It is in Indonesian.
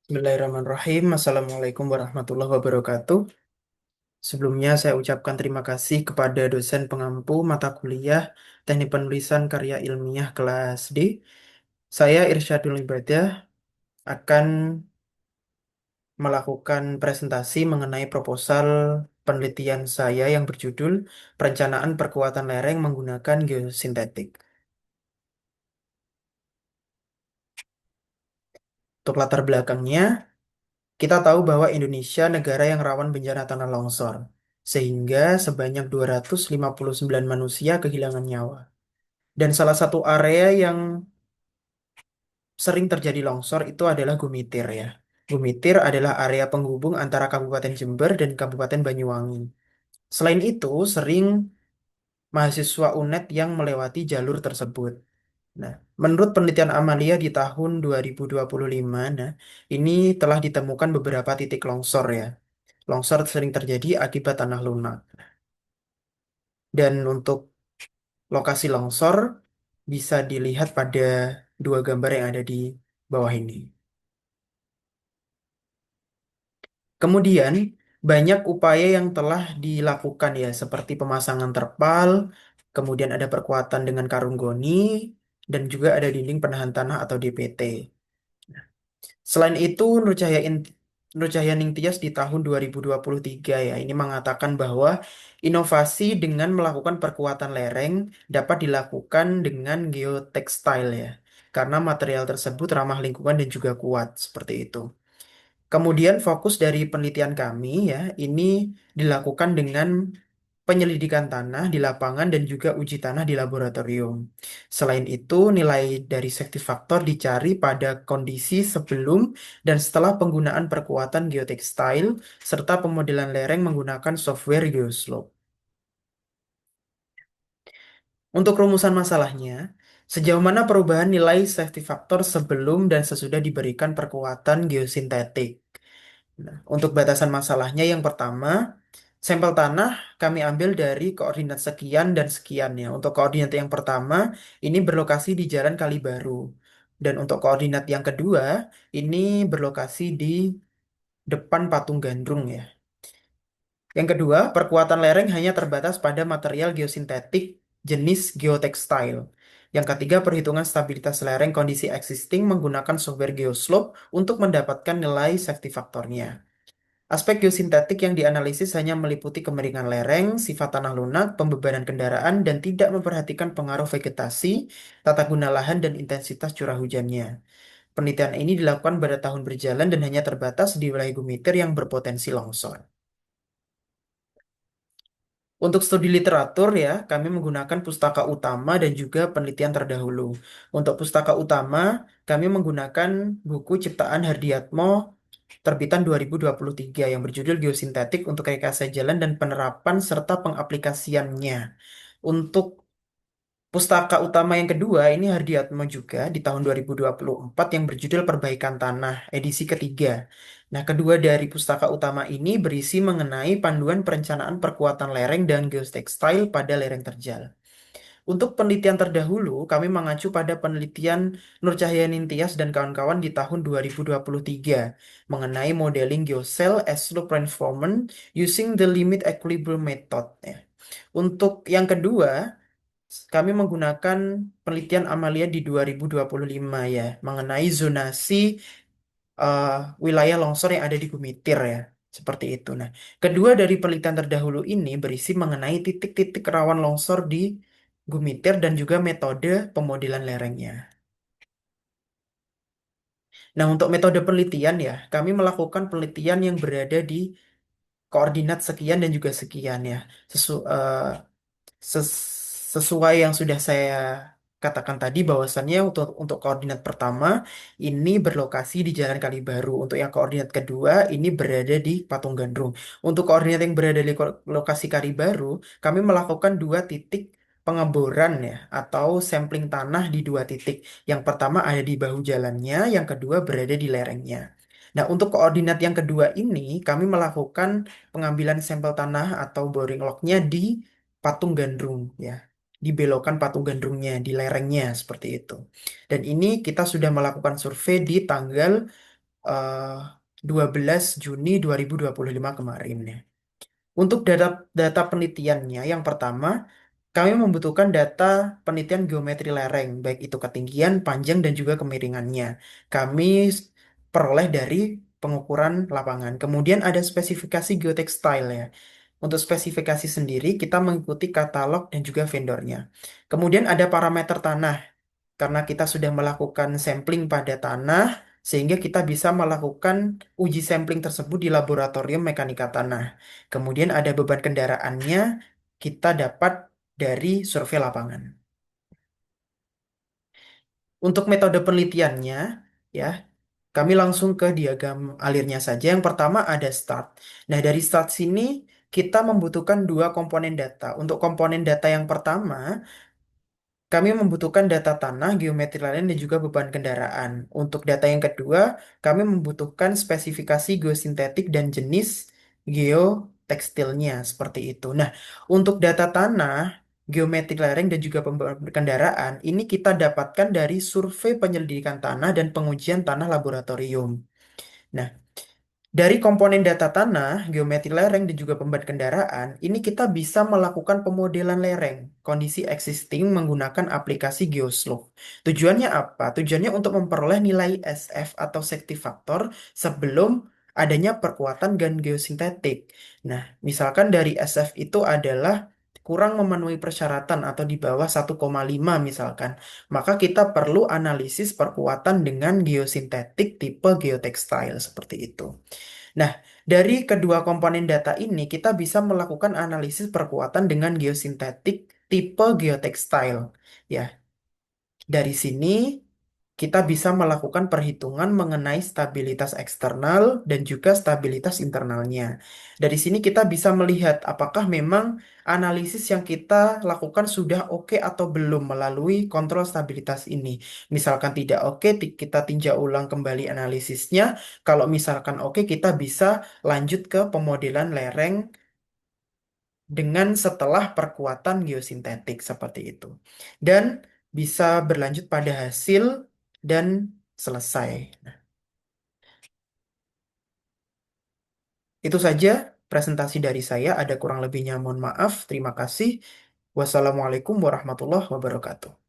Bismillahirrahmanirrahim. Assalamualaikum warahmatullahi wabarakatuh. Sebelumnya saya ucapkan terima kasih kepada dosen pengampu mata kuliah Teknik Penulisan Karya Ilmiah kelas D. Saya Irsyadul Ibadah akan melakukan presentasi mengenai proposal penelitian saya yang berjudul Perencanaan Perkuatan Lereng Menggunakan Geosintetik. Untuk latar belakangnya, kita tahu bahwa Indonesia negara yang rawan bencana tanah longsor, sehingga sebanyak 259 manusia kehilangan nyawa. Dan salah satu area yang sering terjadi longsor itu adalah Gumitir ya. Gumitir adalah area penghubung antara Kabupaten Jember dan Kabupaten Banyuwangi. Selain itu, sering mahasiswa UNED yang melewati jalur tersebut. Nah, menurut penelitian Amalia di tahun 2025, nah, ini telah ditemukan beberapa titik longsor ya. Longsor sering terjadi akibat tanah lunak. Dan untuk lokasi longsor bisa dilihat pada dua gambar yang ada di bawah ini. Kemudian, banyak upaya yang telah dilakukan ya, seperti pemasangan terpal, kemudian ada perkuatan dengan karung goni, dan juga ada dinding penahan tanah atau DPT. Selain itu, Nur Cahya Ningtyas di tahun 2023 ya, ini mengatakan bahwa inovasi dengan melakukan perkuatan lereng dapat dilakukan dengan geotekstil ya, karena material tersebut ramah lingkungan dan juga kuat, seperti itu. Kemudian fokus dari penelitian kami ya, ini dilakukan dengan penyelidikan tanah di lapangan dan juga uji tanah di laboratorium. Selain itu, nilai dari safety factor dicari pada kondisi sebelum dan setelah penggunaan perkuatan geotextile serta pemodelan lereng menggunakan software GeoSlope. Untuk rumusan masalahnya, sejauh mana perubahan nilai safety factor sebelum dan sesudah diberikan perkuatan geosintetik? Nah, untuk batasan masalahnya yang pertama, sampel tanah kami ambil dari koordinat sekian dan sekian ya. Untuk koordinat yang pertama, ini berlokasi di Jalan Kalibaru. Dan untuk koordinat yang kedua, ini berlokasi di depan Patung Gandrung ya. Yang kedua, perkuatan lereng hanya terbatas pada material geosintetik jenis geotextile. Yang ketiga, perhitungan stabilitas lereng kondisi existing menggunakan software GeoSlope untuk mendapatkan nilai safety faktornya. Aspek geosintetik yang dianalisis hanya meliputi kemiringan lereng, sifat tanah lunak, pembebanan kendaraan, dan tidak memperhatikan pengaruh vegetasi, tata guna lahan, dan intensitas curah hujannya. Penelitian ini dilakukan pada tahun berjalan dan hanya terbatas di wilayah Gumitir yang berpotensi longsor. Untuk studi literatur ya, kami menggunakan pustaka utama dan juga penelitian terdahulu. Untuk pustaka utama, kami menggunakan buku ciptaan Hardiatmo terbitan 2023 yang berjudul Geosintetik untuk Rekayasa Jalan dan Penerapan serta Pengaplikasiannya. Untuk pustaka utama yang kedua ini Hardiatmo juga di tahun 2024 yang berjudul Perbaikan Tanah edisi ketiga. Nah, kedua dari pustaka utama ini berisi mengenai panduan perencanaan perkuatan lereng dan geotekstil pada lereng terjal. Untuk penelitian terdahulu, kami mengacu pada penelitian Nur Cahya Ningtyas dan kawan-kawan di tahun 2023 mengenai modeling geocell as slope transformation using the limit equilibrium method. Ya. Untuk yang kedua, kami menggunakan penelitian Amalia di 2025 ya, mengenai zonasi eh, wilayah longsor yang ada di Gumitir ya. Seperti itu. Nah, kedua dari penelitian terdahulu ini berisi mengenai titik-titik rawan longsor di Gumitir dan juga metode pemodelan lerengnya. Nah, untuk metode penelitian ya, kami melakukan penelitian yang berada di koordinat sekian dan juga sekian ya. Sesuai yang sudah saya katakan tadi bahwasannya untuk koordinat pertama ini berlokasi di Jalan Kalibaru. Untuk yang koordinat kedua ini berada di Patung Gandrung. Untuk koordinat yang berada di lokasi Kalibaru, kami melakukan dua titik pengeboran ya atau sampling tanah di dua titik. Yang pertama ada di bahu jalannya, yang kedua berada di lerengnya. Nah, untuk koordinat yang kedua ini kami melakukan pengambilan sampel tanah atau boring lognya di patung gandrung ya, dibelokan patung gandrungnya di lerengnya seperti itu. Dan ini kita sudah melakukan survei di tanggal eh, 12 Juni 2025 kemarin ya. Untuk data data penelitiannya, yang pertama, kami membutuhkan data penelitian geometri lereng, baik itu ketinggian, panjang, dan juga kemiringannya. Kami peroleh dari pengukuran lapangan. Kemudian ada spesifikasi geotextile ya. Untuk spesifikasi sendiri, kita mengikuti katalog dan juga vendornya. Kemudian ada parameter tanah, karena kita sudah melakukan sampling pada tanah, sehingga kita bisa melakukan uji sampling tersebut di laboratorium mekanika tanah. Kemudian ada beban kendaraannya, kita dapat dari survei lapangan. Untuk metode penelitiannya, ya, kami langsung ke diagram alirnya saja. Yang pertama ada start. Nah, dari start sini kita membutuhkan dua komponen data. Untuk komponen data yang pertama, kami membutuhkan data tanah, geometri lereng, dan juga beban kendaraan. Untuk data yang kedua, kami membutuhkan spesifikasi geosintetik dan jenis geotekstilnya, seperti itu. Nah, untuk data tanah, geometri lereng, dan juga beban kendaraan, ini kita dapatkan dari survei penyelidikan tanah dan pengujian tanah laboratorium. Nah, dari komponen data tanah, geometri lereng, dan juga pembuat kendaraan, ini kita bisa melakukan pemodelan lereng, kondisi existing menggunakan aplikasi GeoSlope. Tujuannya apa? Tujuannya untuk memperoleh nilai SF atau safety factor sebelum adanya perkuatan dan geosintetik. Nah, misalkan dari SF itu adalah kurang memenuhi persyaratan atau di bawah 1,5 misalkan, maka kita perlu analisis perkuatan dengan geosintetik tipe geotextile seperti itu. Nah, dari kedua komponen data ini, kita bisa melakukan analisis perkuatan dengan geosintetik tipe geotextile. Ya, dari sini kita bisa melakukan perhitungan mengenai stabilitas eksternal dan juga stabilitas internalnya. Dari sini kita bisa melihat apakah memang analisis yang kita lakukan sudah oke atau belum melalui kontrol stabilitas ini. Misalkan tidak oke, kita tinjau ulang kembali analisisnya. Kalau misalkan oke, kita bisa lanjut ke pemodelan lereng dengan setelah perkuatan geosintetik seperti itu. Dan bisa berlanjut pada hasil dan selesai. Nah, itu saja presentasi dari saya. Ada kurang lebihnya mohon maaf. Terima kasih. Wassalamualaikum warahmatullahi wabarakatuh.